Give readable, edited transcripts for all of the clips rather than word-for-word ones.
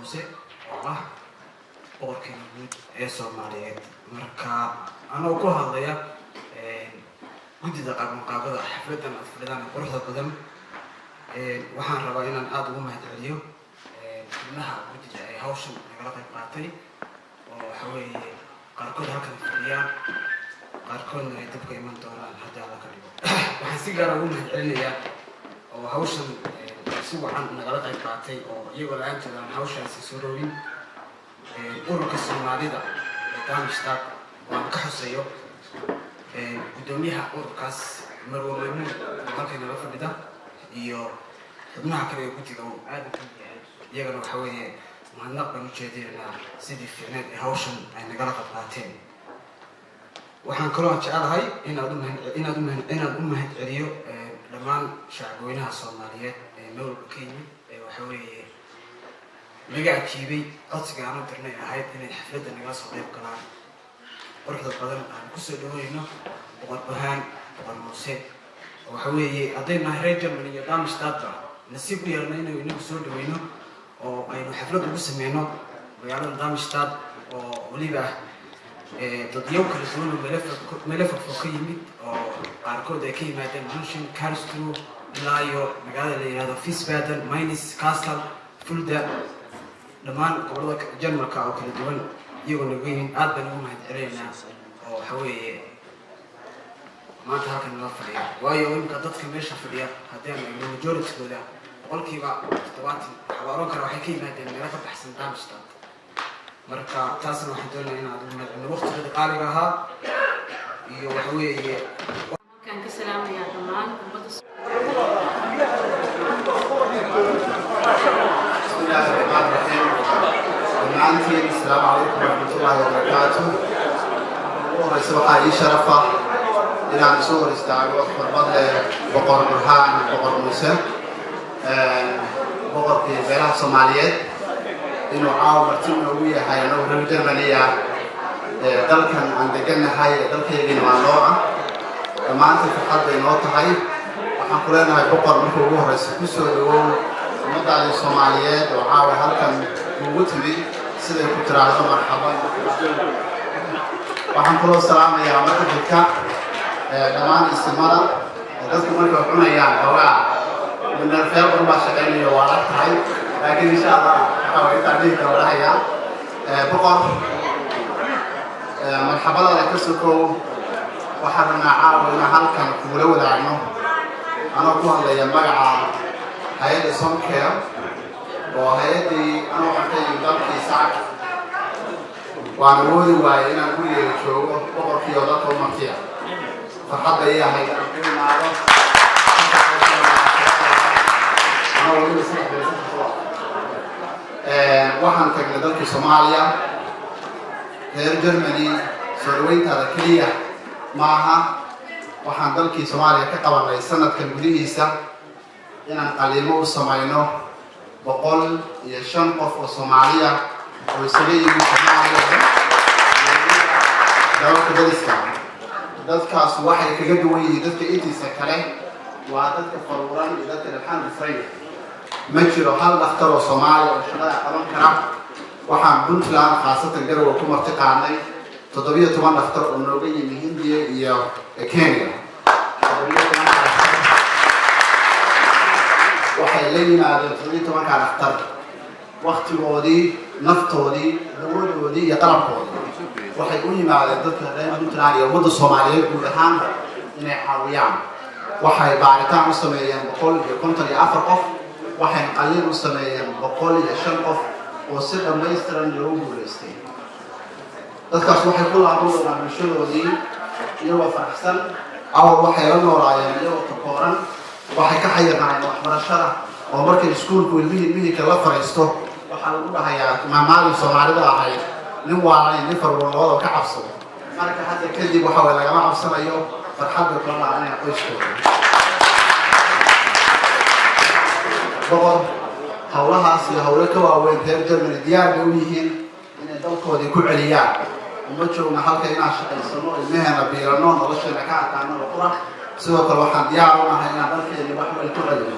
موسى الله boqorkii guud ee Soomaaliyeed marka ana ku hadlaya gudida qabanqaabada xafladan afradan quruxda badan waxaan rabaa inaan aad ugu mahadceliyo xubnaha gudida ay hawshan nagala qayb qaatay oo waxa weeye qaarkood halkan fadhiyaan qaarkoodna ay dabka iman doonaan haddii la ka dhigo waxaan si gaar ah ugu mahadcelinayaa oo hawshan si wacan nagala qayb qaatay oo iyagoo la'aantooda aan hawshaasi soo roobin ururka Soomaalida ee Darmstadt waan ka xusayo gudoomiyaha ururkaas Marwo Maymuun halkan nala fadhida iyo xubnaha kale ee guddiga oo aad u yahay iyagana waxa weeye mahadnaq baan u jeedinaynaa sidii fiicneed ee hawshan ay nagala qayb qaateen waxaan kaloo jecelahay inaad u mahadceliyo dhammaan shacabweynaha Soomaaliyeed ee noolka ka yimid ee waxa weeye laga ajiibay codsiga aan u dirnay ahayd inay xafladda nagala soo qayb galaan quruxda badan aan ku soo dhaweyno boqor Burhaan boqor Muuse waxa weeye haday nahay reer Germany iyo Darmstadt nasiib u yeelnay inaynu inagu soo dhaweyno oo aynu xaflad ugu sameeyno magaalada Darmstadt oo waliba dad yow kala duwan oo meelo fog ka yimid oo qaarkood ay ka yimaadeen München, Karlsruhe ilaa iyo magaalada la yiraahdo Wiesbaden, Mainz, Kassel, Fulda dhammaan gobolada Jarmalka oo kala duwan iyagoo naga yimid aad baan ugu mahadcelinaynaa oo waxa weeye maanta halkan nala fadhiya waayo inta dadka meesha fadhiya haddii aan majoritigooda boqolkiiba 70 xawaaro kale waxay ka yimaadeen meelo ka baxsan Darmstadt marka taasna waxaan doonayaa inaad ugu mahadceliyo waqtigeeda qaaliga ahaa iyo waxa weeye kan ka salaamayaa dhammaan ummadda السلام عليكم ورحمة الله وبركاته. ورئيس وحي شرفة إلى نسور استعجوا فربض بقر برهان بقر موسى بقر في بلاد الصوماليات إنه عاو مرتين نووية هاي نوع الجرمانية دلكن عند جنة هاي دلك يجين معلومة لما أنت في حد ينوط هاي وحن كلنا هاي بقر مكوه رئيس كسر يوم مدة الصوماليات وعاو هالكن موجود sida ku tiraahdo marxaban waxaan ku salaamayaa markabka dhamaan ismada dadku markay cunayaan hawaa min alfeel qurba shaqeynaya waa la tahay laakiin insha Allah waxa way taadiin ka walaaya boqor marxabada ka soo waxaan caawiنا halkan ku la wadaagno ana ku hadlaya magaca hay'adda Somcare وهذه أنا وحتى يقدر في ساعة وأنا أقول واي أنا أقول شو بقول في وضع توماتيا فحتى هي هاي أنا أقول waxaan tagnay dalka Soomaaliya reer Germany Soomaaliya kaliya maaha waxaan dalkii Soomaaliya ka qabanay sanadkan gudihiisa inaan qaliimo u sameeyno بقول يشان قف Soomaaliya oo isaga yimid Soomaaliya dalka Dalskan dadkaas waxay kaga duwan yihiin dadka intiisa kale waa dadka faruuran iyo dadka alxan Israa'iil ma jiro hal dhakhtar oo Soomaali oo shaqada qaban kara waxaan Puntland khaasatan garow ku martiqaanay 17 dhakhtar oo nooga yimid Hindiya iyo Kenya waxay leeyihiin dadweynaha markaa dhakhtar waqtigoodii naftoodii dawadoodii iyo qalabkoodii waxay u yimaadeen dadka reer Puntland iyo wadda Soomaaliyeed guud ahaan inay caawiyaan waxay baaritaan u sameeyeen 154 qof waxay qalliin u sameeyeen 105 qof oo si dhammaystiran loogu guuleystay dadkaas waxay ku laabanayaan bulshadoodii iyagoo faraxsan awal waxay la noolaayeen iyagoo takooran waxay ka xayirnaan waxbarashada oo markay iskuulku ilmihii kala fariisto waxa lagu dhahayaa maamulka Soomaalida ahayd nin waa in farwado ka cabsado marka hadda kadib waxa way laga cabsanayo farxadda kala aanay qoyskooda boqor hawlahaas iyo hawlo ka waaweyn reer Germany diyaar u yihiin inay dalkoodii ku celiyaan uma joogna halka inaan shaqaysano ilmaheena biirano nolosheena ka aqaano qura sidoo kale waxaan diyaar u nahay inaan dalkeena wax weyn ku celino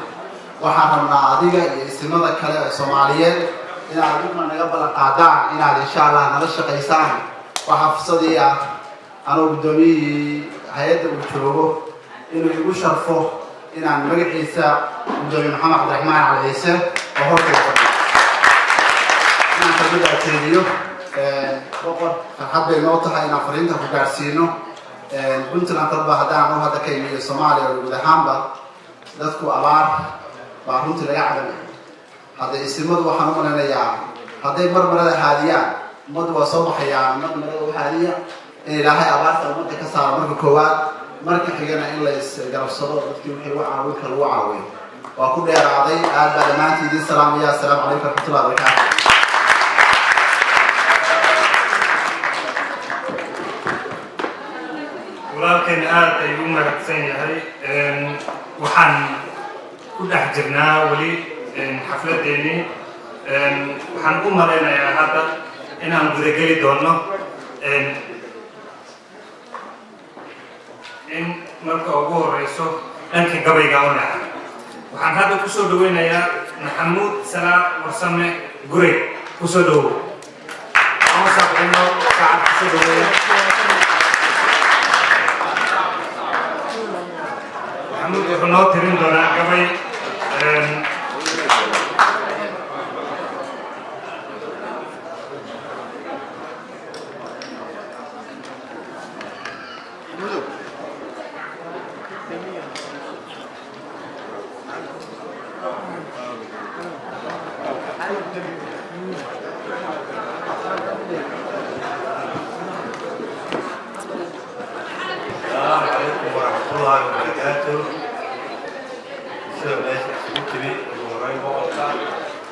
waxaan rabnaa adiga iyo ismada kale ee Soomaaliyeed inaad dhulka naga ballan qaadaan inaad insha allah nala shaqaysaan waxaa fursadii ah anoo guddoomiyihii hay-adda uu joogo inuu igu sharfo inaan magaciisa gudoomiye maxamed cabdiraxmaan cali ciise oo hortayda fadhiyo inaan kalmada ateediyo boqor farxad bay noo tahay inaan fariinta ku gaarsiino puntland talba haddaan u hadda ka imiyo soomaaliya oo guud ahaanba dadku abaar baa runtii laga cabanaya hadda isimadu waxaan u malaynayaa hadday marmarada haadiyaan ummaddu waa soo baxayaan marmarada u haadiya in ilaahay abaarta ummadda ka saaro marka koowaad marka xigana in la isgarabsado dadkii wixii u caawinka lagu caawiyo waa ku dheeraaday aad baa dhammaantii idiin salaamaya assalaamu calaykum waraxmatullahi wabarakaatu walaalkeen aad ayuu u mahadsan yahay waxaan ku dhex jirnaa weli xafladeennii waxaan u malaynayaa hadda inaan gudageli doono in marka ugu horeyso dhanka gabayga u leexa waxaan hadda kusoo dhaweynayaa maxamuud salaad warsame gurey kusoo dhawow saacad kusoo dhaweeya محمود wuxuu tirin doonaa gabay السلام عليكم ورحمة الله وبركاته. كتبي وراي بوقتها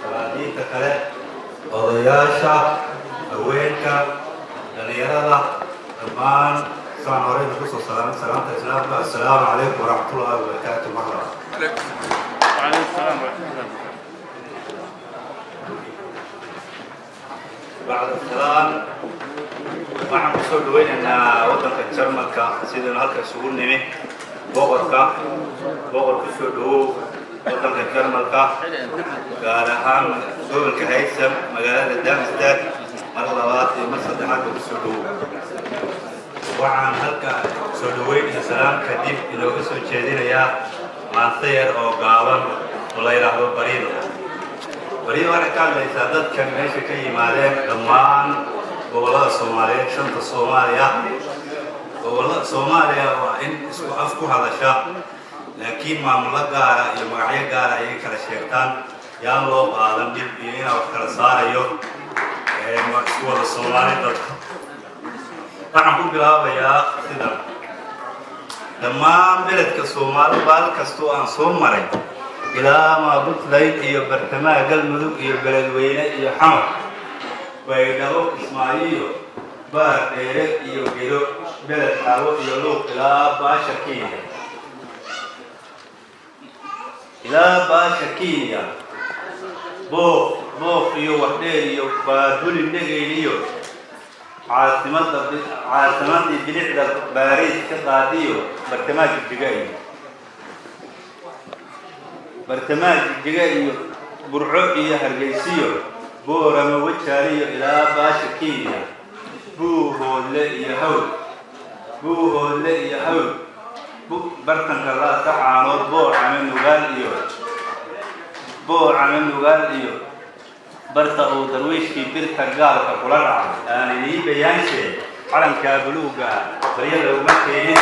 فلادين تكله قضياشة أوينك دنيرة أمان سلام عليكم السلام عليكم ورحمة الله وبركاته مرة. وعليكم السلام ورحمة الله. بعد السلام waxaan kusoo dhaweynaynaa waddanka Jarmalka sidoo halka isugu nimi boqorka soo dhawow waddanka Jarmalka gaar ahaan gobolka Haysam magaalada Darmstadt mar labaad iyo mar saddexaad kusoo dhawow waxaan halka soo dhaweynaya salaam kadib inooga soo jeedinayaa maantayar oo gaaban oo la yiraahdo bariido waxay ka hadlaysaa dadkan meesha ka yimaadeen dhammaan gobolada Soomaaliyeed shanta Soomaaliya gobolada Soomaaliya waa in isku af ku hadasha laakiin maamulka gaar ah iyo magacyo gaar ah ay kala sheegtaan yaan loo qaadan dib iyo in wax kala saarayo isku wada Soomaaliyeed dadka waxaan ku bilaabayaa sida dhammaan beledka Soomaaliya bal kastoo aan soo maray ilaa ma Puntland iyo bartamaha Galmudug iyo Beledweyne iyo Xamar ويدعو إسماعيل بارد يوجدو بلد حاو يلوق إلى باشكية بوق يو وحدي يو بادول النجيليو عاصمة بلاد باريس كقاديو برتماج الجزائر برعوية هرجيسيو بورما وجهاري إلى باشكية بوهول يهود برتن كلا تعانو بور عمل نقال إيو برتقو درويش في برتا قال كقولنا أنا لي بيان شيء علم كابلوجا بريال ومكين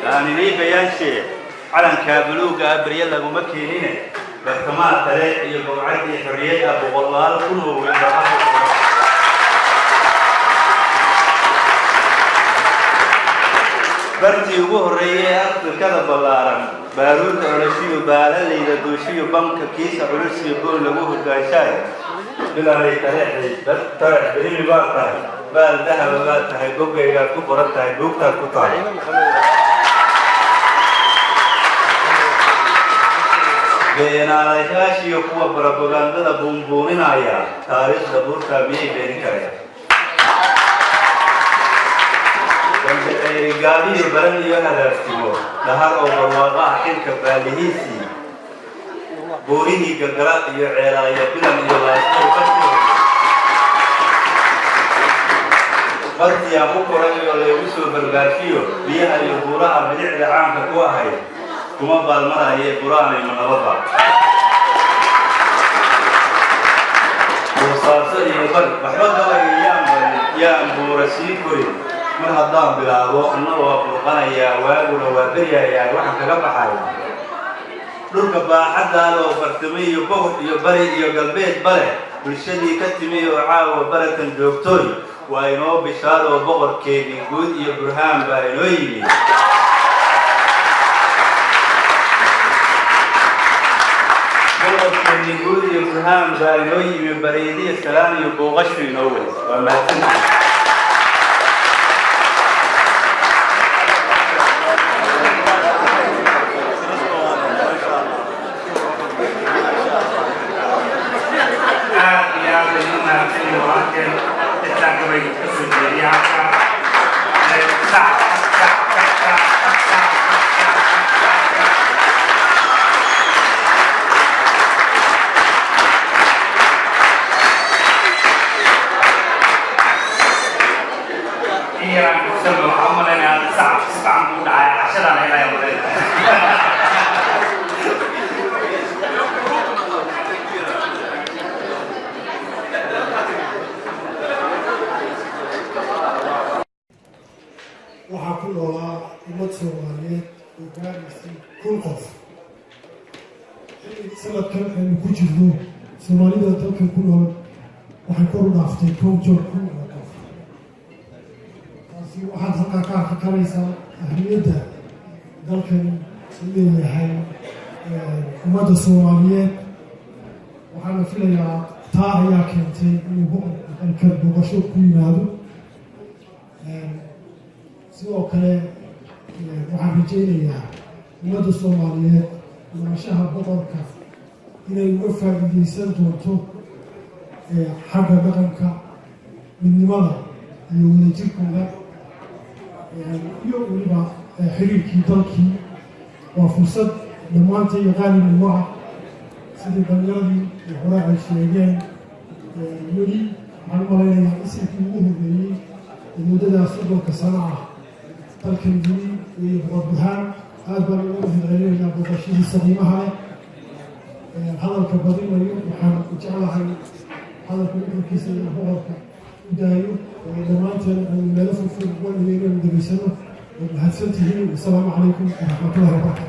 أنا لي بيان شيء علم كابلوجا بريال ومكينين برتما ترى يبغى عندي حرية أبو والله كله برتي وهرية كذا بلارم بارود علشيو بالا ليدا دوشيو بنك كيس علشيو بول لوه دايشاي بلا ريت ريحي بس ترى بريمي باتا بال ذهب باتا هاي بوكا يا كوبرتا هاي بوكتا كوتاي بين على يقوى بروباغندا بومبونين آيا تاريخ دبور تابعي بين كريه yidhi gaadiyo baran iyo hadaaftigo dhahar oo barwaaqaha xilka baalihiisii boorihii gagala iyo ceelaaya bilan iyo laastiyo bartiyaa ku koray oo laygu soo barbaajiyo biyaha iyo buuraha bilicda caamka ku ahayd kuma baalmarayee buraanayma nabadba boosaaso iyo bal waxba gabaya yaan buura sii korin mar haddaan bilaabo annagoo burqanayaa waaguna waa beryayaa waxaan kaga baxaya dhulka baaxaddaada oo bartamo iyo boqor iyo bari iyo galbeed bale bulshadii ka timi oo caawa baratan joogtooy waa inoo bishaaroo boqorkeedii guud iyo burhaan baa inoo yimi boqorkeedii guud iyo burhaan baa inoo yimi bariidiya salaan iyo booqashu inoo wey waa mahadsantahay waxaa ku noolaa ummad Soomaaliyeed oo gaaraysa 1,000 qof. sanadkan aynu ku jirno Soomaalida dalkan ku nool waxay kor u dhaaftay 1,000 qof. taasi waxaad halkaa ka arki karaysaa ahmiyadda dalkan uu leeyahay ummadda Soomaaliyeed. waxaana filayaa taa ayaa keentay inuu dalkan booqasho ku yimaado. sidoo kale waxaan rajaynayaa ummadda Soomaaliyeed noloshaha boqorka inay uga faa'iidaysan doonto xagga dhaqanka midnimada iyo wadajirkooda iyo weliba xiriirkii dalkii. waa fursad dhammaanta iyo qaali nagu ah sidii dhalinyaradii hore ay sheegeen. weli waxaan u malaynayaa isimkii ugu horreeyey muddadaas 30 sano ah dalkan geli iyo boqor burhaan aad baan ugu mahadcelinaynaa booqashadiisa qiimaha leh. hadalka badinayo waxaan jeclahay hadalka nuxurkiisa iyo boqorka u daayo dhammaanteen aynu meelo fogfog wanaga inaynu degeysano. waad mahadsantihiin. asalaamu calaykum waraxmatullahi wabarakatu.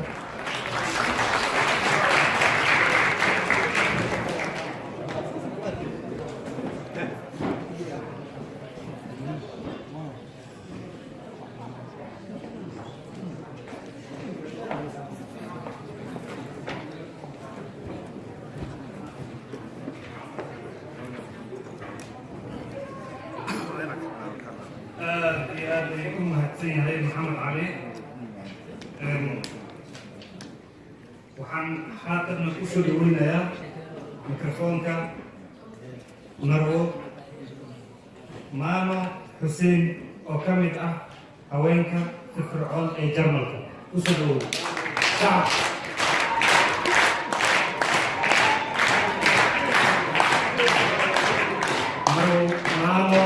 محمد علي waxaan haatan ku soo dhaweynayaa mikrofoonka Marwo Maama Xuseen oo ka mid ah haweenka firfircoon ee Jarmalka. ku soo dhawow shacab Marwo Maama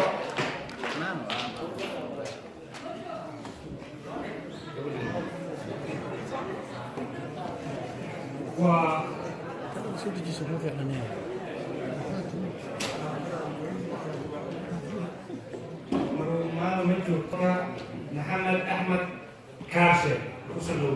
وما مجوكا محمد أحمد كاشر وصلوا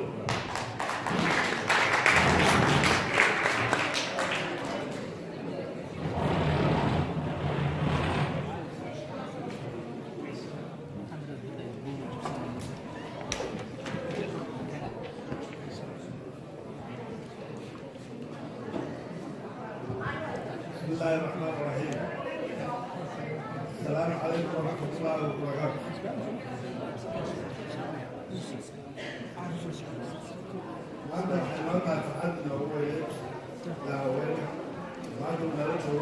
بسم الله الرحمن الرحيم. السلام عليكم ورحمة الله وبركاته. عندنا حيوانات عندنا هو لا وين ما عندنا رجل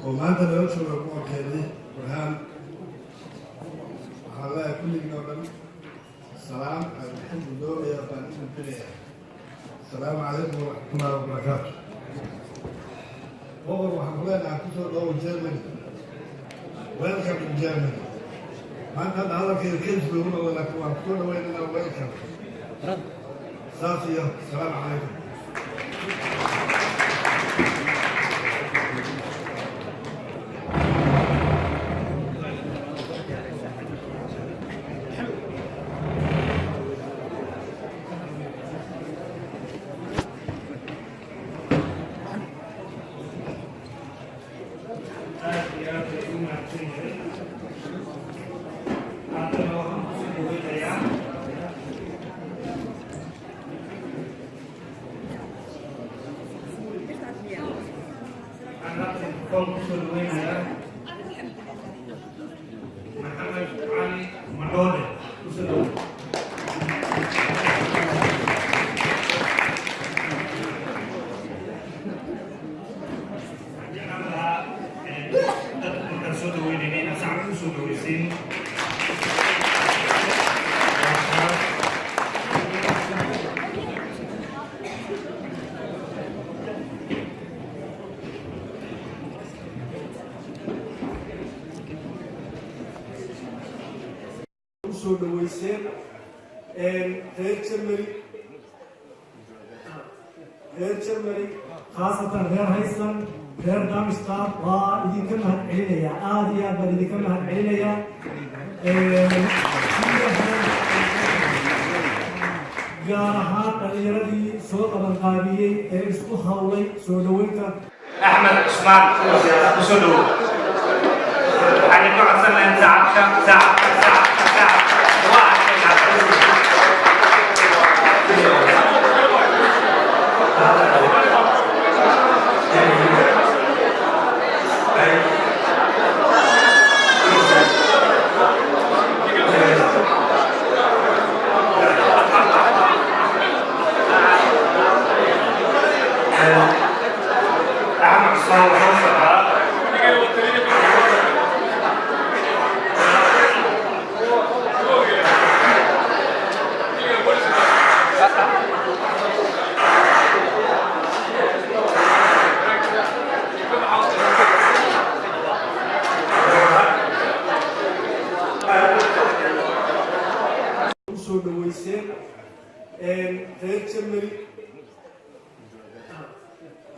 وما عندنا رجل هو كذي برهان السلام السلام عليكم ورحمة الله وبركاته. Over وحكولنا عكسور أو Germany. Welcome to Germany. ما كان هذا كيف بيقولوا ولا كنا ويننا welcome. صافية السلام عليكم. reer Germany khaasatan reer Haysan reer Darmstadt waa idinka mahadcelinaya aad iyo aad baan idinka mahadcelinaya gaar ahaan dhalinyaradii soo qabanqaabiyey ee isku hawlay soo dhaweynta أحمد عثمان وسلو عليكم السلام ساعة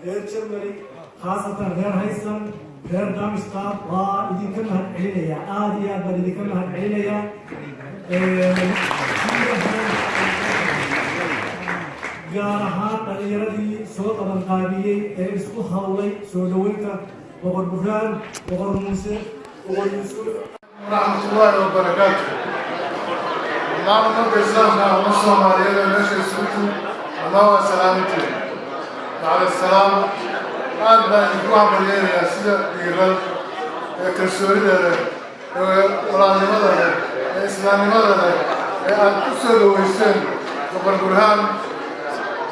reer Germany khaasatan reer Haysan reer Darmstadt waa idinka mahadcelinaya aad iyo aad baan idinka mahadcelinaya gaar ahaan dhalinyaradii soo qabanqaabiyey ee isku hawlay soo dhaweynta boqor burhaan boqor muuse boqor yuusuf waraxmatullaahi wabarakaatu maamulka islaamka ama Soomaaliyeed meesha isugu الله سلامتي على السلام قال بان يقوم بالليل سيدة بيغل كالسوري ده وراني مدى إسلامي مدى أن تسأل ويسن بقر برهان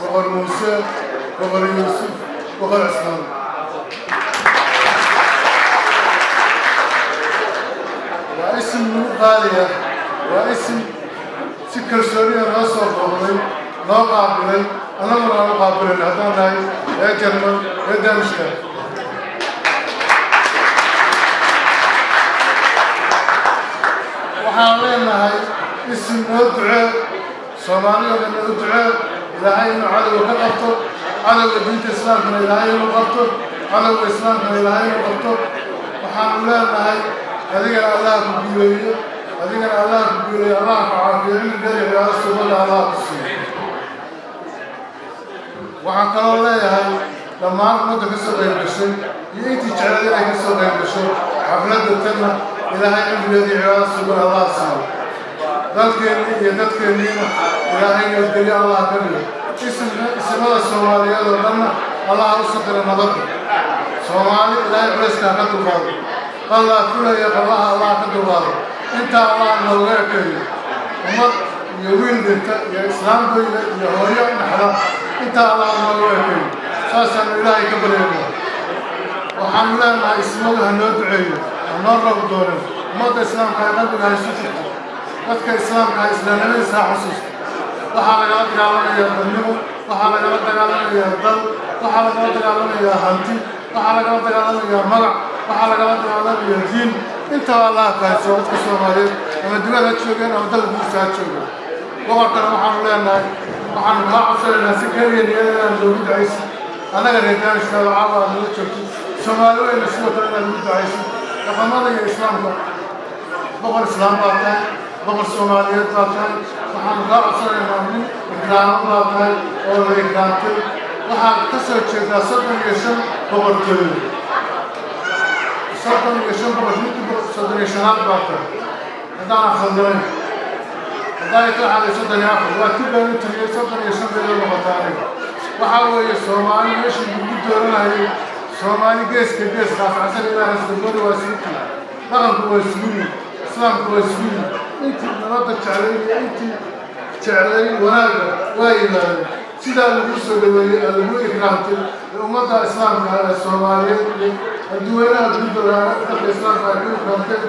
بقر موسى بقر يوسف بقر إسلام واسم غالية واسم سكر سوريا راسو بغلي نو قابلي أنا مرة قابلي هذا ناي يا جرمن يا دمشق وحاولنا هاي اسم ندعو صومالي ولا ندعو إلهي إنه عدو كقطر عدو بنت إسلام من إلهي إنه قطر عدو إسلام من إلهي إنه قطر وحاولنا هاي هذيك الله كبيرة هذيك الله كبيرة الله كعافية الجري يا رسول الله الله كسي waxaan kaloo leeyahay dhammaan ummadda ka soo qayb gashay iyo intii jeclad inay ka soo qayb gasho xafladda tanna ilaahay cimrigeeda iyo cibaado sugan allah siiyo dalkeenni iyo dadkeenniina ilaahay nabadgelyo allah ka dhigo isimada soomaaliyeed oo dhanna allah u sakira nabadda soomaali ilaahay culayskaa ka dulqaado qallaa fulaya qallaha allah ka dulqaado intaa allah nooga ekeeyo ummad iyo wiil dhinta iyo islaamkooda iyo hooyo naxda inta Allah nooga ekeeyo saasaan ilaahay ka baryayna waxaan leenahay ismadu ha noo duceeyo ha noo roob doonan ummadda islaamka ay qalbiga haysu jirto dadka islaamka islaamnimadiisa xusuusta waxaa lagala dagaalamayaa dadnimo waxaa lagala dagaalamayaa dal waxaa lagala dagaalamayaa hanti waxaa lagala dagaalamayaa magac waxaa lagala dagaalamayaa diin intaba allaha kahayso dadka soomaaliyeed ama dibad ha joogeen ama dalka gudiisa ha joogeen boqorkana waxaanu leenahay waxaanu kaa codsanaynaa si keliya niyadeenaan loogu dacaysin annaga reerdaanishkaada caawa aad nala joogtid soomaali weyna sidoo kale inaad ugu dacaysin dhaqamada iyo islaamka boqor islaam baa tahay boqor soomaaliyeed baa tahay waxaanu kaa codsanaynaa nin ikraamo baa tahay oo la ikraamtay waxaad ka soo jeedaa 35 boqortooyo 35 boqor ninkii 35aad baa tahay haddaan khaldanayn haddaay ka xalay 34 waa kii baan u tagay 35 beelood noqotaanay waxaa weeye soomaali meeshii lagu dooranayay soomaali geeska gees raafacsan ilaa rasdagooda waa siiti dhaqanku waa suuli islaamku waa suuli intii nabadda jeclay iyo intii jeclay wanaagga waa yimaadeen sidaa lagu soo dhaweeyey ee lagu ikraamtay ee ummadda islaamka ee soomaaliyeed iyo adduweynaha guddooda dadka islaamka ay ku ikraamteen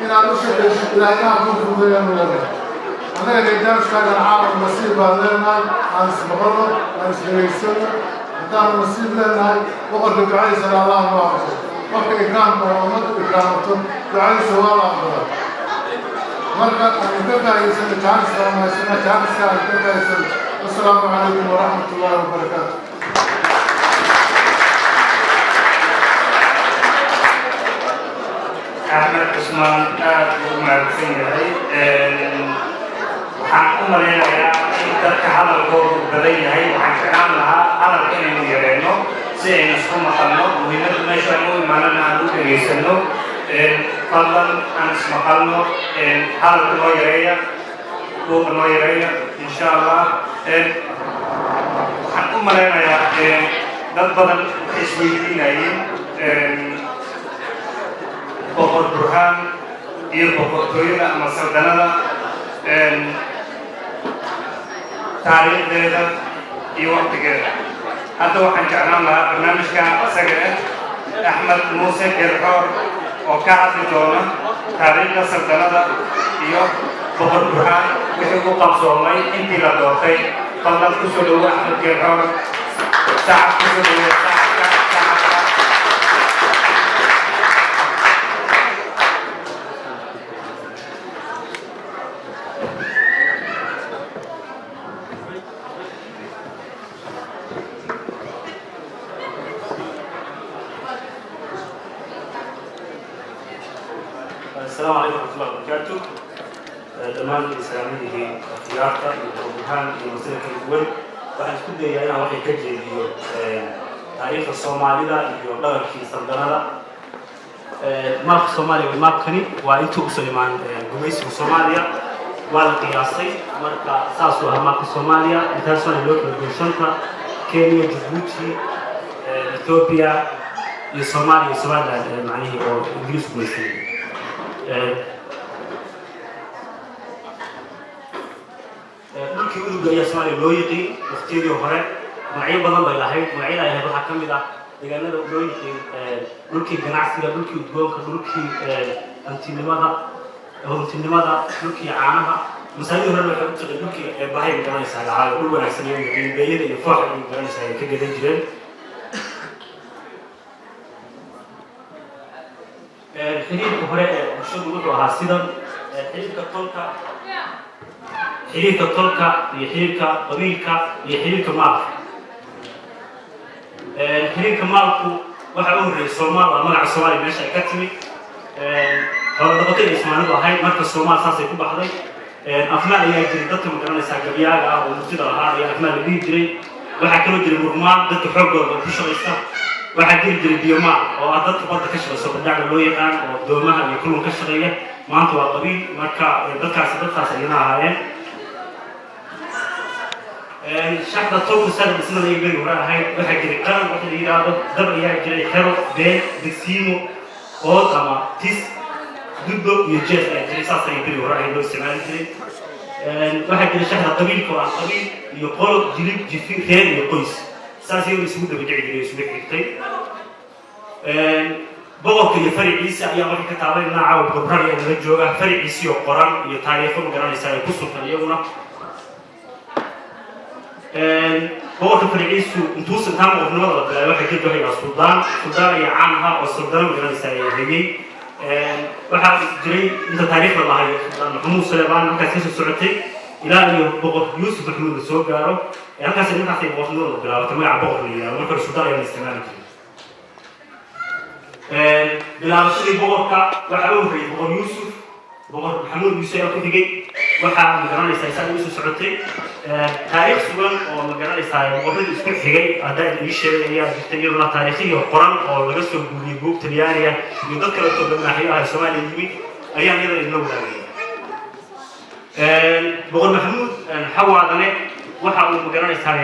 inaad u shaqayso ilaahayaha ku fududeeyaanu leenahay annaga reerdaanishkaagan caalam nasiib baan leenahay aan ismaqalno aan isdhegaysano haddaanu nasiib leenahay boqorka ducadiisana allah noo aqbalo qofka ikraamka oo ummaddu ikraamato ducadiisa waa la aqbalaa marka aanu ka faa'iidsano jaaniska aan haysano jaaniska aan ka faa'iidsano assalaamu calaykum waraxmat ullaahi wabarakaatu أحمد عثمان معروفين هاي waxaan u maleynayaa in dadka hadalkoodu badan yahay waxaan jeclaan lahaa hadalka inaynu yareyno si aynu isku maqalno muhiimadda meesha aan u imaanana aan u dhegaysano fadlan aan ismaqalno hadalka noo yareeya buuqa noo yareeya insha allah waxaan u maleynayaa dad badan waxay isweydiinayeen boqor burhaan iyo boqortooyada ama saldanada taariikhdeeda iyo waqtigeeda hadda waxaan jeclaan lahaa barnaamijka isaga axmed muuse geelxoor oo ka hadli doona taariikhda saldanada iyo boqor burhaan wixii u qabsoomay intii la doortay fadlan kusoo dhowo axmed geelxoor sacab kusoo dhowo السلام عليكم ورحمة الله وبركاته. دمان الإسلامية اختيارات وبرهان المسيرة الأول وأنا كنت أنا واحد كجي تاريخ الصومالي ده يقول في سلطنة ماب الصومالي والماب كني وأنتو سليمان جميس الصوماليا والقياسي مركا ساسو ماب الصوماليا بترسل الوقت بالشنطة كينيا جيبوتي إثيوبيا الصومالي الصومالي معنيه أو إنجليز جميسي dhulkii uduga ayaa Soomaaliya loo yiqiin waqtiyadii hore magacyo badan bay lahayd magacyada ay waxaa ka mid ah deegaanada loo yiqiin dhulkii ganacsiga dhulkii udgoonka dhulkii antinimada horutinimada dhulkii caanaha masaajid hore waxay u taqeen dhulkii baahay garanaysaa lahaa dhul wanaagsan iyo beeyada iyo fooxa ay garanaysaa ay ka gadan jireen xiriirka hore ee bulshadu wuxuu ahaa sidan xiriirka tolka iyo xiriirka qabiilka iyo xiriirka maalka xiriirka maalku waxa uu horeeyay Soomaal waa magaca Soomaaliya meesha ay ka timid xoolo dhaqatada Soomaalidu ahayd marka Soomaal saasay ku baxday afnaal ayaa jiray dadka ma garanaysaa gabyaaga ah oo murtida ahaa ayaa afnaal la dhihi jiray waxaa kaloo jiray murmaan dadka xoogooda ku shaqaysta waxaa jiri jiray biyamaal oo ah dadka badda ka shaqayso badacda loo yaqaan oo doomaha iyo kulun ka shaqeeya maanta waa qabiil marka dadkaas ayna ahaayeen شحنة طوق السنة بسنة يبين وراء هاي واحد جري قرن واحد يراد دبر يجري حلو بين دكسيمو قط أما تيس ضده يجلس يجري ساسا يبين وراء هاي لو استعمال جري واحد جري شحنة طويل كوا طويل يقول جري جفين خير يقيس ساسا يوم يسمونه بيجي جري يسمونه كتير boqorka iyo fariiciisa ayaa marka ka taabanayna caawa boqorkan ayaa nala jooga fariiciisa iyo qoran iyo taariikho ma garanaysaa ay ku sultan iyaguna boqorka fariiciisu intuusan taa boqornimada la bilaabay waxay ka joogayaan suldaan ayaa caan ahaa oo suldaan ma garanaysaa ay hayay waxaa jiray inta taariikhda lahayo suldaan maxamuud saleebaan markaas kasoo socotay ilaa iyo boqor yuusuf maxamuud la soo gaaro halkaas markaas ay boqornimada la bilaabatay magaca boqor la yidhahdo marka hore suldaan ayaa la isticmaali jiray bilaabashadii boqorka waxaa u horreeyay boqor yuusuf boqor maxamuud yuusuf ayaa ku xigay waxaa ma garanaysaa isaga usoo socotay taariikh sugan oo ma garanaysaa boqorradii isku xigay haddaan ii sheegay ayaa jirtay iyaduna taariikhihii qoran oo laga soo guuriyey buug talyaaniga iyo dad kale oo ganaaxyo ah Soomaaliya yimid ayaa iyada idin wadaagay boqor maxamuud xawaadane waxa uu ma garanaysaa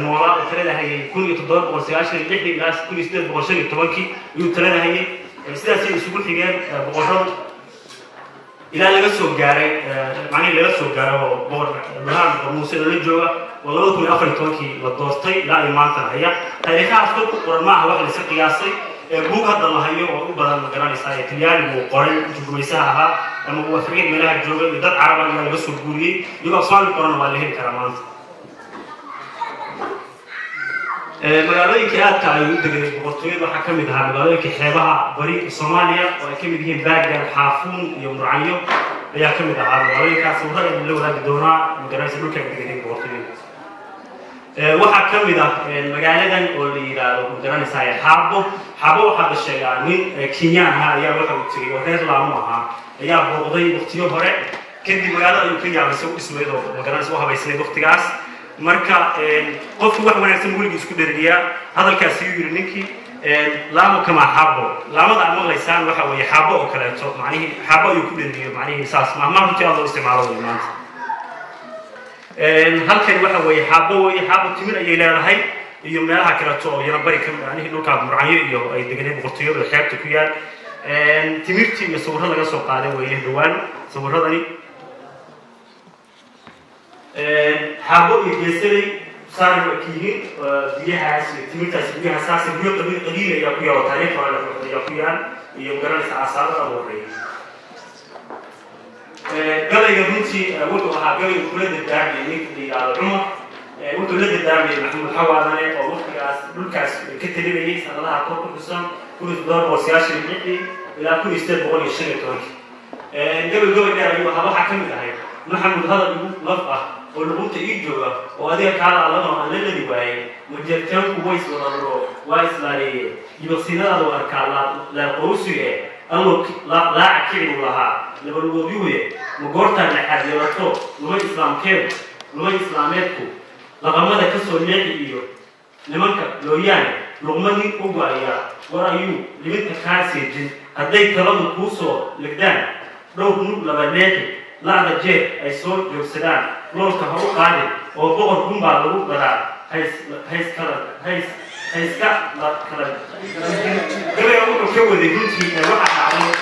noolaa oo talada hayay 1796 ilaa 1815 ayuu talada hayay sidaas ay isugu xigeen boqorrada ilaa laga soo gaaray macnaheedu laga soo gaaro boqor Maxamed Muuse la jooga oo 2014 la doortay ilaa ay maanta haya taariikhahaas ku qoran ma aha wax la iska qiyaasay buug hadda la hayo oo u badan ma garanaysaa Talyaani uu qoray intuu gumaysaha ahaa ama uu Afrika meelaha joogay iyo dad Carab ah laga soo guuriyay iyagoo Soomaali qoran waa la heli karaa maanta magaalooyinka aadka ay u degay boqortooyada waxaa ka mid ahaa magaalooyinka xeebaha bari Soomaaliya oo ay ka mid yihiin Baagan, Xaafuun iyo Murcanyo ayaa ka mid ahaa magaalooyinkaas waxaa la wadaagi doonaa magaalada dhulka ay degay boqortooyada waxaa ka mid ah magaaladan oo la yiraahdo magaranaysaa Xaabo waxaa la sheegaa nin Kenyan ah ayaa waxa uu tagay oo reer Laamo ahaa ayaa booqday waqtiyo hore kadib magaalada ayuu ka yaabay soo dhismaydo magaranaysaa waxa baysanay waqtigaas marka qofku wax wanaagsan weligiis isku dheeriyaa hadalkaas uu yiri ninkii laamo kama xabo laamada ama laysaan waxa weeye xabo oo kale to macnaheedu xabo ayuu ku dheeriyo macnaheedu saas ma runtii loo isticmaalo maanta halkan waxa weeye xabo timir ay leedahay iyo meelaha kale to yana bari ka macnaheedu dhulka Murcanyo iyo ay deganeen boqortooyada xeebta ku yaal timirtii iyo sawirro laga soo qaaday weeye dhawaan sawirradani حابو يجسري صار كيهين بيها تيمتا سبيها أساس بيو قديمة يا كويا وتاريخ ولا يا كويا يمكن أساسا أو رأي قال يبنتي وقت حاجة يقول الدار اللي على الرمى وقت ولد الدار محمود حوالنا أو وقت لوكاس كتير ليه سنة الله أعطوه قسم كل دار وسياسي اللي إلى كل استاد بقول يشتغل تونك قبل الدار يبقى هذا حكم ده محمود هذا يقول لفظة واللغة يجوا وهذه كان على الله أن الذي باي مجرتهم كويس ولا وايس لاري يبصينا لو أركالا لا قوسية أمك لا أكيد ولا لبلو بيوه مقارنة لحد يلاتو لما إسلام كيف لما إسلامتكو لما ده كسر نيجي لمنك لو يعني لما دي أوبايا ورأيو لمن تكاسي جن هذي كلام كوسو لقدام لو نقول لبناتي لا رجال أي صوت يوسدان لو كهرو قادم أو بقول كم بعدو برا هيس كلا هيس كلا قبل يوم كيو ذي بنتي واحد عليه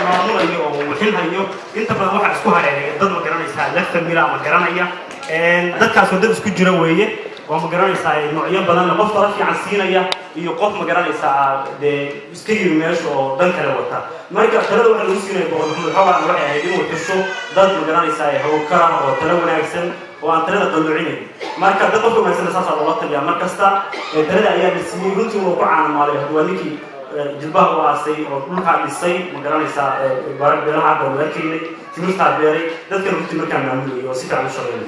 معمول اليوم وحينها اليوم أنت بقى واحد سكوها يعني ضد مقرنة يساعد لفت الميلا مقرنة هي ضد كاسو ضد سكوت جروية ومقرنة يساعد نوعيا بدل نقف طرف عن سينية يقف مقرنة يساعد بسكير ماش ودن كلا وتا مركب ترى واحد مسكين يقول محمد حوالي أنا راح يهديه وتشو ضد مقرنة يساعد هو كرم وترى وناكسن وأن ترى طلعيني مركب ضد قف ما يصير أساسا الله تبي مركز تا ترى أيام السنين كنت موقع عن ماله هو نيكي جلبه واسي وكل حاجة السي مقرنة يساعد بارك بينها عبد ولكن تمشي تعبيري ضد كل كنت مكان معمول وسيط على الشغل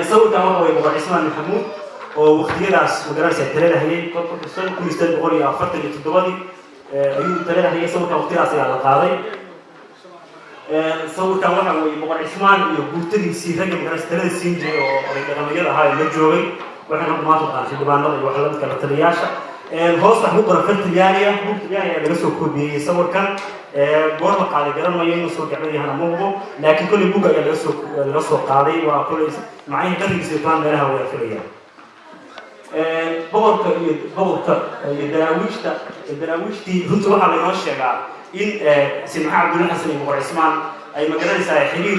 سووا كمان هو يبغى اسمه محمود واختيارس مقرنة التلاتة هي كل استاد بقول يا فرت اللي تدوادي أيوة التلاتة هي سووا كمان اختيارس على القاضي سووا كمان هو يبغى اسمه يقول تدي سيرة مقرنة التلاتة سينجي وريكنا مجال هاي المجوري وإحنا ما تطلع في دبان الله وحلم كالترياشة هوس محمود رفض تليانية اللي بس كودي سووا كان بورما قاعد يقرن ما ينسوا كعبي هنا موجو لكن كل بوجا اللي رسوا قاضي وكل معين كذي سيطان لها ويا فريا بورك الدراويشتي هنت واحد من الشجع إن سمع عبد الحسن بن عثمان أي مجال حرير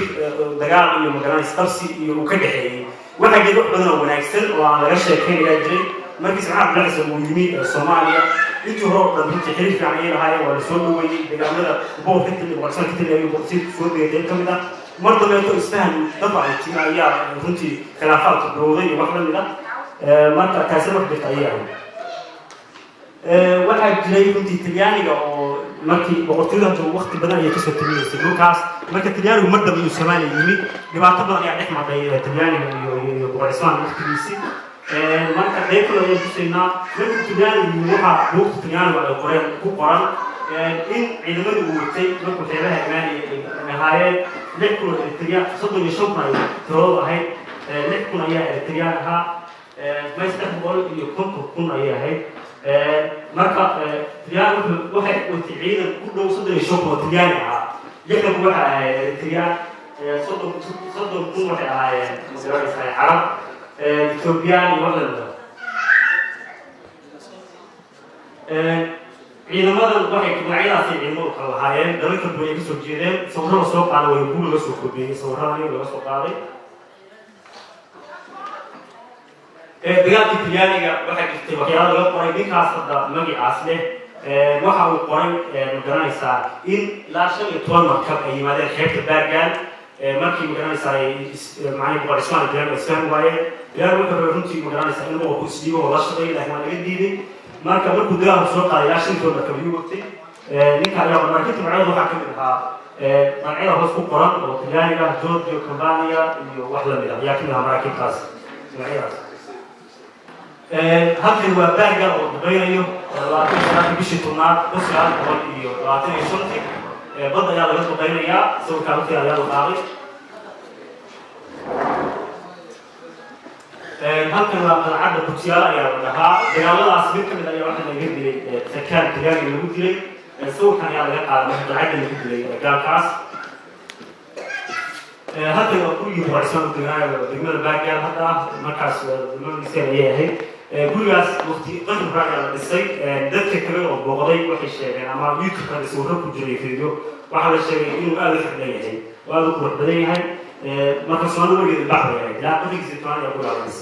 دجال أي مجال تفسي وكده waxa jira wax badan oo wanaagsan oo aan laga sheekeynayaa jiray markii saxaab dalxiis uu yimid Soomaaliya intii hore oo dhan xiriir fiican ay lahaayeen waa la soo dhaweeyay deegaanada boqorka iyo warsan ka taliya boqortii soo deeday kamid ah mar dambe oo isfahan dad ay timaaya runtii khilaafaad dowladeed iyo wax la mid ah marka taasi wax dhigayay waxaa jiray runtii Talyaaniga oo markii boqortooyada waqti badan ay ka soo tageysay dhulkaas marka Talyaanigu mar dambe uu Soomaaliya yimid dhibaato badan ayaa dhex martay Talyaaniga iyo boqortooyada waqtigiisii marka deeqada ay bixinaa marka Talyaanigu waxa waqti Talyaaniga ay qoreen ku qoran in ciidamadu uu watay marka xeebaha Imaaniya ahaayeen lixku Talyaaniga 35 ay tirada ahayd lixku ayaa Talyaaniga ma isticmaalo iyo kun ay ahayd marka Talyaanigu waxay u ciidan ku dhow 35 oo Talyaani ah lixku waxa ay Talyaani 30 kun waxay ahaayeen Arab Ethiopian wadada ciidamadan waxay magacyadaas ciidamada kala lahaayeen dalalka bay ka soo jeedeen sawirada soo qaaday way guul laga soo kordhiyay sawirada laga soo qaaday dagaalkii Talyaaniga waxay jirtay waxyaalo laga qoray ninkaas hadda magacaas leh waxa uu qoray magaranaysaa in ilaa 15 markab ay yimaadeen xeebta Baargaan markii magaranaysaa macnaheedu boqor Ismaaciil Deegaan isfaham waayeen ilaa wuxuu runtii magaranaysaa in uu ku isdiibo oo la shaqeeyay laakiin waa laga diiday marka markuu dagaalku soo qaaday ilaa 15 markab ayuu watay ninka ayaa markii magacada waxaa ka mid ahaa magacyada hoos ku qoran oo Talyaaniga Giorgio Campania iyo wax la mid ah ayaa ka mid ahaa maraakiibtaas magacyadaas halkan waa Baargaan oo duqeynayo 20 bishii tobnaad iyo 25 badda ayaa laga duqeynayaa sawirka halkii ayaa la qaaday halkan waa qalcadda Butiyaala ayaa la dhahaa dagaaladaas mid ka mid ayaa waxa laga dilay sarkaal Talyaani lagu dilay sawirkan ayaa laga qaaday qalcadda lagu dilay gaalkaas halkan waa kuwii warsan degmada Baargaan hadda markaas degmadiisa ayay ahayd gurigaas waqti qadar raaga la dhisay dadka kale oo booqday waxay sheegeen ama YouTube-ka sawirro ku jiray fiidiyo waxa la sheegay inuu aad u xidhan yahay oo aad u qurux badan yahay marka Soomaalidu weligeed baxday yahay ilaa qadigiisa Soomaaliya ku laabas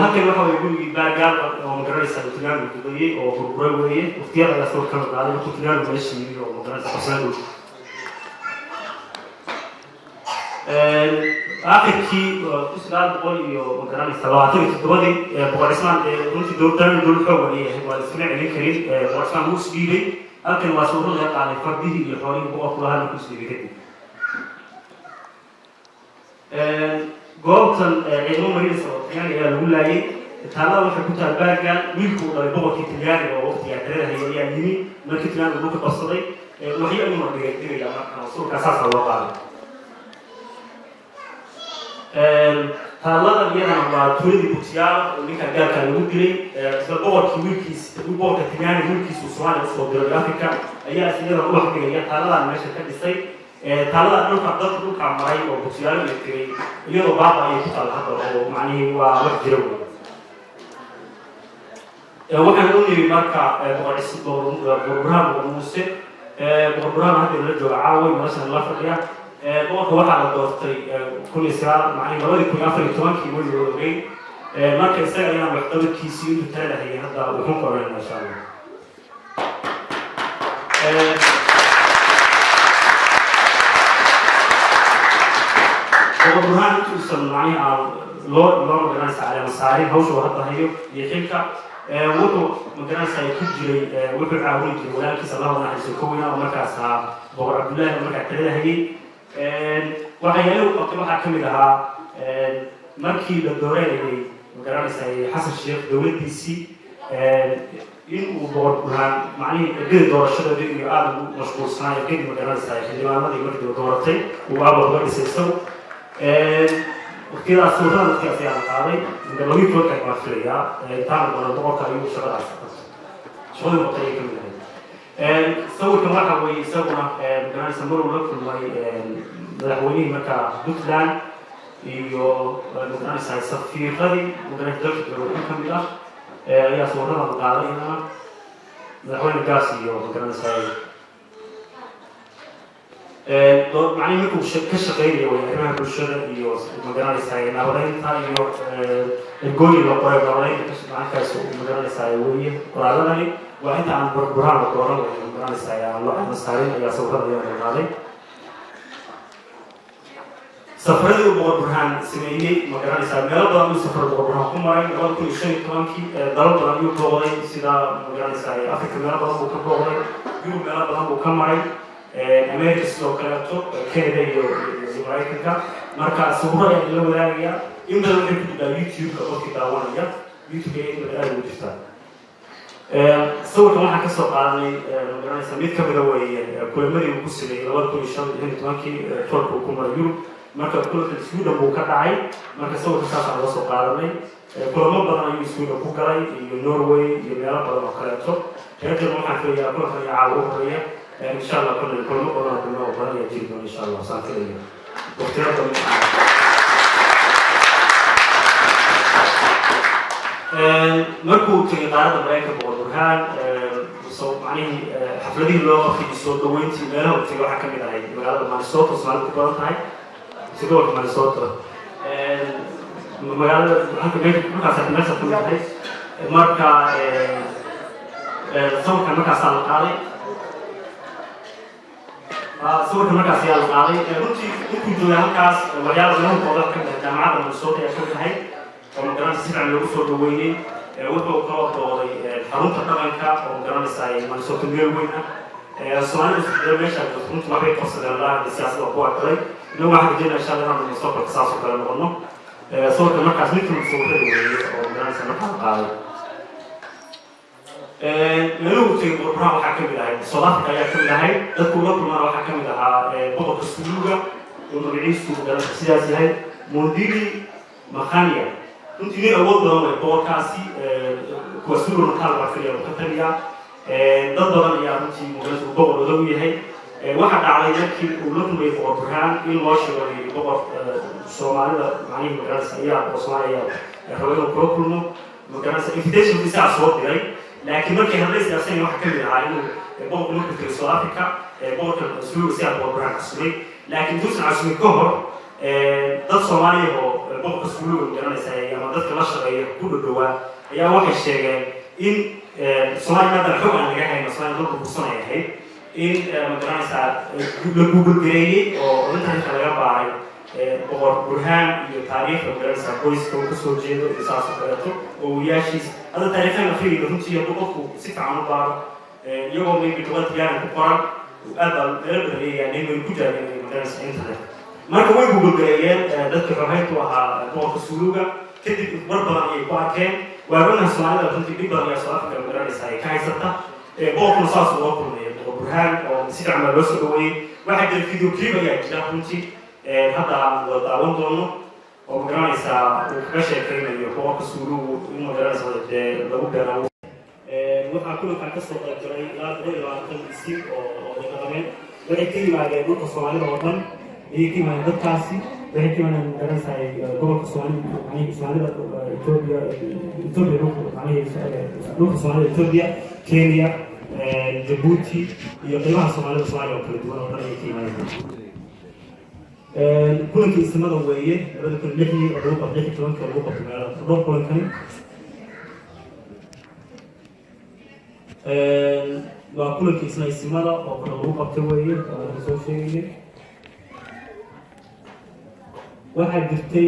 halkan waxa way gurigii Baargaan oo magaranaysa Talyaanigu duqeeyay oo burburay weeye waqtiyada la soo kala qaaday markuu Talyaanigu meesha yimid oo magaranaysa Soomaalidu آخركي كسران بقول يو مثلاً سلواتي تدوّدي بقول اسمه رنتي دولتان دول حوالي هو الاسماء اللي كريم بقول اسمه موس بيلي أكن واسورو ده قال فرديه اللي حوالي بقول كلها نكوس بيلي كده قولتن علوم مريض يعني الولاية تعالوا في كتاب البارجان ملكو بقول كتير ووقت يعترض هي يعني ما كتير بقول كقصدي وهي أمور بيجي يا ما وصول كساس الله قال هذا اليوم ما تريد بتشيار وليك أجل كان يقولي سبب كويكيس سبب كتير كويكيس وسوان وصول أفريقيا أي أسئلة روح كذا هذا المشهد كذي هذا نروح قدر نروح عماي وبتشيار يكري اليوم بابا يفتح هذا ومعني ووجهه وكان يقولي مركا بقرص برهان وموسى برهان هذا الرجل عاوي مثلا الله فريا بوقت واحد على دورتي كل إسرائيل معني نودي كل أفريقيا كمان كي يقول يقولي مركز سائل أنا بحتاج كيسين بتاعه هي هذا وهم قررنا إن شاء الله وبرهان توصل معي على لون مدرسة على مساري هوش وهذا هيو يحكي وحو مدرسة يكجري وحو عاوني ولكن صلى الله عليه وسلم ومركز بور عبد الله ومركز كذا هي وحيالو قبل واحد كم لها مركي بالدورين اللي مدرسة حسن الشيخ دولة دي سي إن وبور برهان معني غير دور الشدة دي يقال مشغول صناعي غير مدرسة اللي ما نادي مركز دورتي وأبو مدرسة سو وكذا صورة نتكلم فيها القاضي إذا لو يكون كمان فيها تعمل ولا دور كريم شغل شغل مطيع كمان سوي كمان حوي سونا كمان سمروا لكم ما مدحوني مكا دوتلان iyo mudane safiiqadi mudane dalka wuxuu ka mid ah ayaa suurada la qaaday madaxweyne gaas iyo mudane معني يكون كشغيل ويعمل بالشغل يو مجال ساي ناولين ثاني الجول اللي قريب ناولين كش معك سو مجال ساي ويا قرارني وأنت عن برهان الدورة مجال ساي الله مسارين يا سوبر يا مجالي سفري وبرهان سميني مجال ساي ميل بدل سفر وبرهان كمارين قبل كل شيء كلامكي دار بدل يو بقولي سيدا مجال ساي أفريقيا ميل بدل بقولي يو ميل بدل بكمارين أمريكا سلوكياتو كندا يورايكا مركز سوبر اللي ورايا يمكن أن يكون يوتيوب أو كذا وانا يوتيوب يمكن أن يكون سووا كمان حكى سوق عالمي مثلا سميت كبدوي كل مرة يقص لي لو كل شهر هنا تماكي تورك وكمر يورو مركز كل السودا بوكاتاي مركز سووا تسافر على سوق عالمي كل ما بدنا يسودا بوكاي ينوروي يميلا بدنا مكانتو هذا ما حكى يا كل خلي عاوه إن شاء الله كل مقرر كل مقرر يجيبنا إن شاء الله ساكرين واختيارات مركو تقارب بريك بورهان وصو يعني حفلتي اللغة في الصوت دوينتي ماله وتجوا حكم العيد مقالة مع الصوت وسمعت كبرت هاي تجوا مع الصوت مقالة حكم بيت مركز الناس كل هاي مركز صوت كان مركز القاضي صورة مركز يا القاضي runtii intuu joogay halkaas waxyaabo badan oo ka mid ah jaamacadda Minnesota ee ka tahay oo magaranaysa si fiican loogu soo dhaweeyay wuxuu ka waqooday xarunta dhaqanka oo magaranaysa ay Minnesota meel weyn ah Soomaalida sidoo meesha runtii waxay qabsadeen la siyaasadda ku aqalay inuu wax jira insha Allah inuu Minnesota saas oo kale noqono صورة markaas mid kamid soo dhaweeyay oo magaranaysa markaa qaaday ملوك تجربها وحكم لها صلاة كيا كم لها تذكر ما راح حكم لها بطل السلوجة ونبيعيش وجلس السياسي هاي مديري مخانية أنت ليه أول ضروري بودكاستي كوسلو نقال وفريا وكتريا ضد يا أنت مجلس بطل ودوي هاي واحد على يمكن ولكن بيفورهان الماشي اللي بطل الصومالي يعني مجلس أيام الصومالية حوالي كلهم مجلس إنفيتيشن في ساعة صوت هاي لكن مركز هذا سياسي واحد كبير على إنه بوق نقطة في سوق أفريقيا بوق السلوك سياسي بوق برهان السلوك لكن دوسنا على سلوك كهر ضد صومالي هو بوق السلوك جرنا سيا ما ضد كلاش غير كل الدول يا واحد شيء إن صومالي ماذا الحكم اللي جاي من صومالي ضد الصناعة هي إن جرنا سا لجوجل جريني أو أنت هتلاقي بعد بوق برهان التاريخ جرنا سا كويس كويس جيد إساس كذا وياشيس هذا تاريخنا في رمتي يبقوا سفر عن بعض يوم من بتوقت يعني كقرن وقبل غير يعني من كل جانب من مدرسة إنترنت ما كوي جوجل جريان ذات كفايته وها بوق السلوكة كده برضه يقع كان وأقولنا السؤال ده كنت بيقدر يا سؤال في المدرسة هاي كايسة بوق نصاص وبوق برهان أو سفر عن بس هو واحد الفيديو كليب يعني جدا كنتي هذا وتعاون دونه ومدرسة وكشة كلمة يبوق السلوك المدرسة لو كانوا waxaa kullu ka soo qaybgalay ilaa 20 isii oo dhaqameed waxay ka yimaadeen dhulka Soomaalida oo dhan iyo ka yimaadeen dadkaasi waxay ka yimaadeen garanaysaa gobolka Soomaalida Itoobiya dhulka Soomaalida Itoobiya Kenya Djibouti iyo qaybaha Soomaalida oo kala duwan oo dhan ay ka yimaadeen كل اسمه ضوئية هذا كل لحية عروق لحية كمان كعروق كمان عروق كمان كني وكل اسمه ضوئية أو عروق ضوئية أو سوشيالية واحد جبتي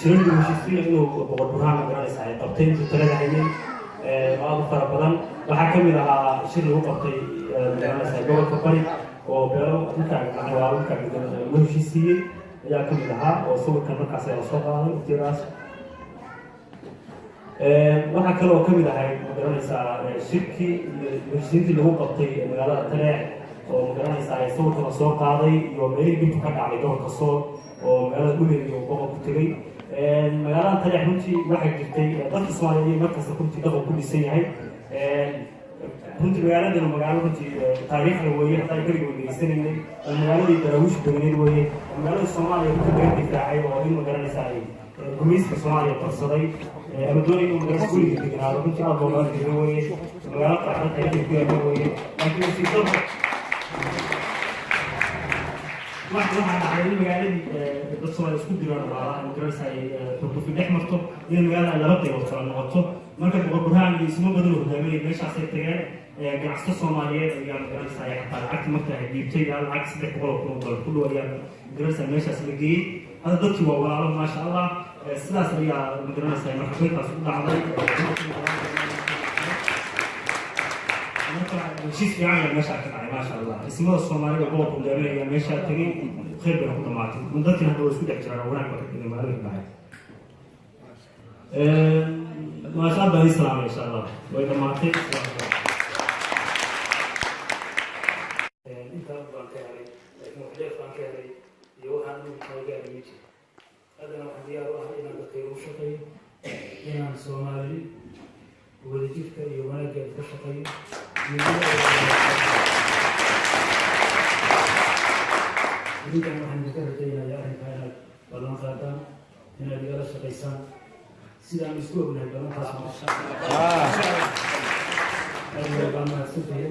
شريط المشيسية إنه بقربها مقرن سعيد قبتين في الثلاثة عينين بعض فرقان وحكم لها شريط الوقتي مقرن سعيد جوه كبري وبيرو كان عوالم كان مشيسية يا كم لها وصور كان مركز الصوغة وتراس waxaa kale oo kamid ahay magaranaysaa shirki mashruucii lagu qabtay magaalada Taleex oo magaranaysaa sawirka la soo qaaday iyo meelihii dib ka dhacay gobolka Sool oo magaalada Dhuleed iyo gobolka ku tagay magaalada Taleex runtii waxay jirtay dadka Soomaaliyeed markaas runtii dhaqan ku dhisan yahay runtii magaalada magaalo runtii taariikhda weeye haday gariga weydiisanayay magaaladii daraawish degneed weeye magaalada Soomaaliya ku tagay difaacay oo in magaranaysaa gumayska Soomaaliya qarsaday ama doonay inuu magaalo guriga degnaado runtii aad loo baahan weeye magaalada qaxda taariikhda ku yahay weeye laakiin si dad waxaan dhahay in magaaladii dad Soomaali isku diraan waa magarasay xuquuqi dhex marto in magaalada laba qaybood kala noqoto marka burhaan iyo isma badan hogaaminaya meeshaas ay tageen ganacsato Soomaaliyeed ayaa magarasay xataa lacagta marka ay dhiibtay lacag $300,000 ku dhow ayaa magarasay meeshaas la geeyey hada dadkii waa walaalo maasha Allah sidaas ayaa magarasay marka qaybtaas u dhacday heshiis fiican ayaa meesha ka dhacay maasha Allah ismada Soomaalida boqorka hogaaminaya ayaa meesha tagay khayr bay ku dhamaatay dadkina hadda way isku dhex jiraan wanaag baa ka dhigay maalin dhacay maasha Allah islaam insha Allah way dhamaatay inta baan ka helay muxdeef baan ka helay iyo waxaan u taageeray mid hadana waxaan diyaar u ahay inaan dadka u shaqeeyo inaan Soomaali wadajirka iyo wanaagga ka shaqeeyo إذا كان ذكرت إلى يارك هذا والله قادم هنا لجلس قيسان سيدا مسكوب من البلد قاسم هذا البلد سفيه